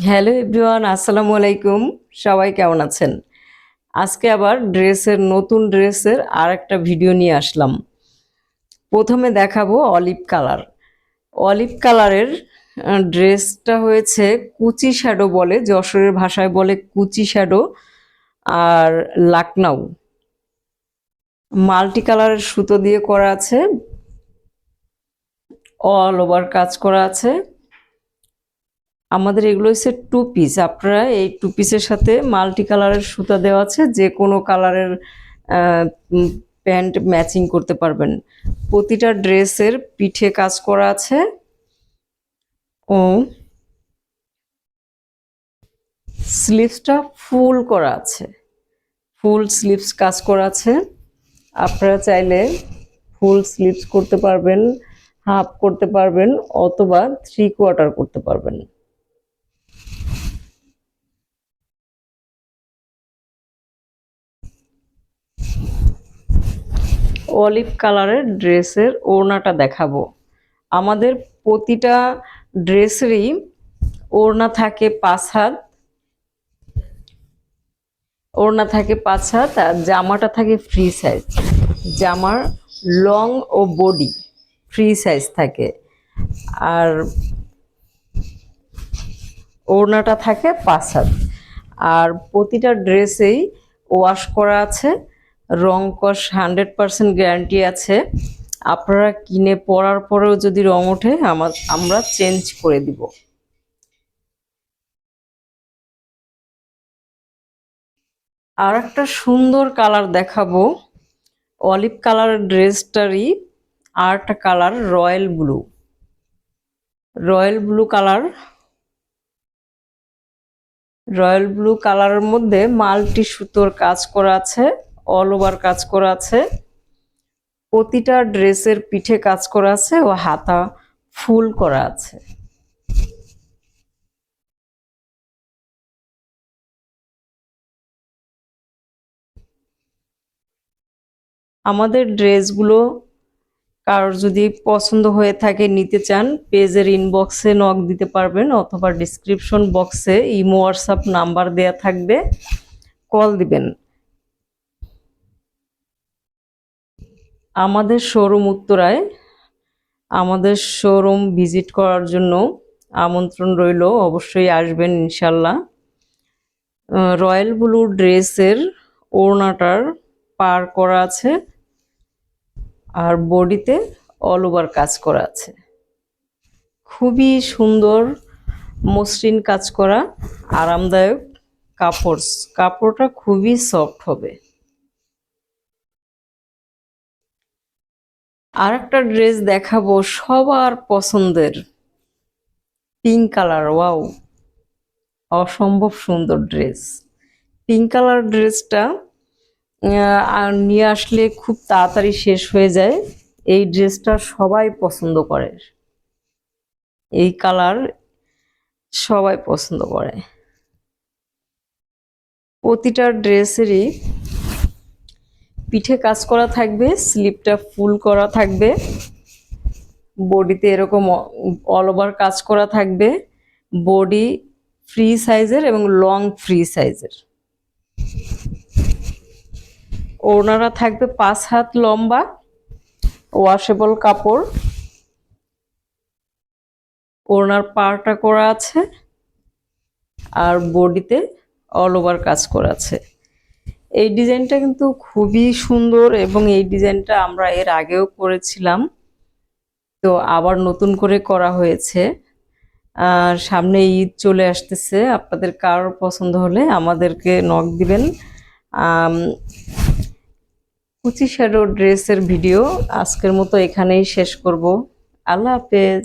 Hello everyone, আসসালামু আলাইকুম। সবাই কেমন আছেন? আজকে আবার নতুন ড্রেসের আরেকটা ভিডিও নিয়ে আসলাম। প্রথমে দেখাবো অলিভ কালার। অলিভ কালারের ড্রেসটা হয়েছে কুচি শ্যাডো বলে, যশোরের ভাষায় বলে কুচি শ্যাডো আর লাকনাউ। মাল্টি কালারের সুতো দিয়ে করা আছে, অল ওভার কাজ করা আছে। আমাদের এগুলো হচ্ছে টু পিস। আপনারা এই টু পিসের সাথে মাল্টি কালারের সুতা দেওয়া আছে, যে কোনো কালারের প্যান্ট ম্যাচিং করতে পারবেন। প্রতিটা ড্রেসের পিঠে কাজ করা আছে ও স্লিভসটা ফুল করা আছে, ফুল স্লিভস কাজ করা আছে। আপনারা চাইলে ফুল স্লিভস করতে পারবেন, হাফ করতে পারবেন, অথবা 3/4 করতে পারবেন। অলিভ কালারের ড্রেসের ওড়নাটা দেখাবো। আমাদের প্রতিটা ড্রেসেরই ওড়না থাকে 5 হাত, ওড়না থাকে 5 হাত, আর জামাটা থাকে ফ্রি সাইজ। জামার লং ও বডি ফ্রি সাইজ থাকে, আর ওড়নাটা থাকে 5 হাত। আর প্রতিটা ড্রেসেই ওয়াশ করা আছে, রং কস 100% গ্যারান্টি আছে। আপনারা কিনে পরার পরেও যদি রং ওঠে আমরা চেঞ্জ করে দিব। আর একটা সুন্দর কালার দেখাবো। অলিভ কালারের ড্রেসটারই আর একটা colour royal blue. Royal blue colour, royal blue কালারের মধ্যে মাল্টি সুতোর কাজ করা আছে, অল ওভার কাজ করা আছে। প্রতিটা ড্রেসের পিঠে কাজ করা আছে ও হাতা ফুল করা আছে। আমাদের ড্রেসগুলো কারোর যদি পছন্দ হয়ে থাকে, নিতে চান, পেজের ইনবক্সে নক দিতে পারবেন, অথবা ডিসক্রিপশন বক্সে ইমো হোয়াটসঅ্যাপ নাম্বার দেয়া থাকবে, কল দিবেন। আমাদের শোরুম উত্তরায়। আমাদের শোরুম ভিজিট করার জন্য আমন্ত্রণ রইল, অবশ্যই আসবেন ইনশাল্লাহ। রয়্যাল ব্লু ড্রেসের ওড়নাটার পার করা আছে, আর বডিতে অল ওভার কাজ করা আছে। খুবই সুন্দর মসৃণ কাজ করা, আরামদায়ক কাপড়টা খুবই সফট হবে। আর একটা ড্রেস দেখাবো সবার পছন্দের, পিঙ্ক কালার। ওয়াও, অসম্ভব সুন্দর ড্রেস। পিঙ্ক কালার ড্রেসটা নিয়ে আসলে খুব তাড়াতাড়ি শেষ হয়ে যায়। এই ড্রেসটা সবাই পছন্দ করে, এই কালার সবাই পছন্দ করে। প্রতিটা ড্রেসেরই পিঠে কাজ করা থাকবে, স্লিভটা ফুল করা থাকবে, বডিতে এরকম অল ওভার কাজ করা থাকবে। বডি ফ্রি সাইজের এবং লং ফ্রি সাইজের। ওড়নাটা থাকবে 5 হাত লম্বা, ওয়াশেবল কাপড়। ওড়নার পাড়টা করা আছে, আর বডিতে অল ওভার কাজ করা আছে। এই ডিজাইনটা কিন্তু খুবই সুন্দর, এবং এই ডিজাইনটা আমরা এর আগেও করেছিলাম, তো আবার নতুন করে করা হয়েছে। আর সামনে ঈদ চলে আসতেছে, আপনাদের কারোর পছন্দ হলে আমাদেরকে নক দিবেন। কুচি শ্যাডো ড্রেসের ভিডিও আজকের মতো এখানেই শেষ করব। আল্লাহ হাফেজ।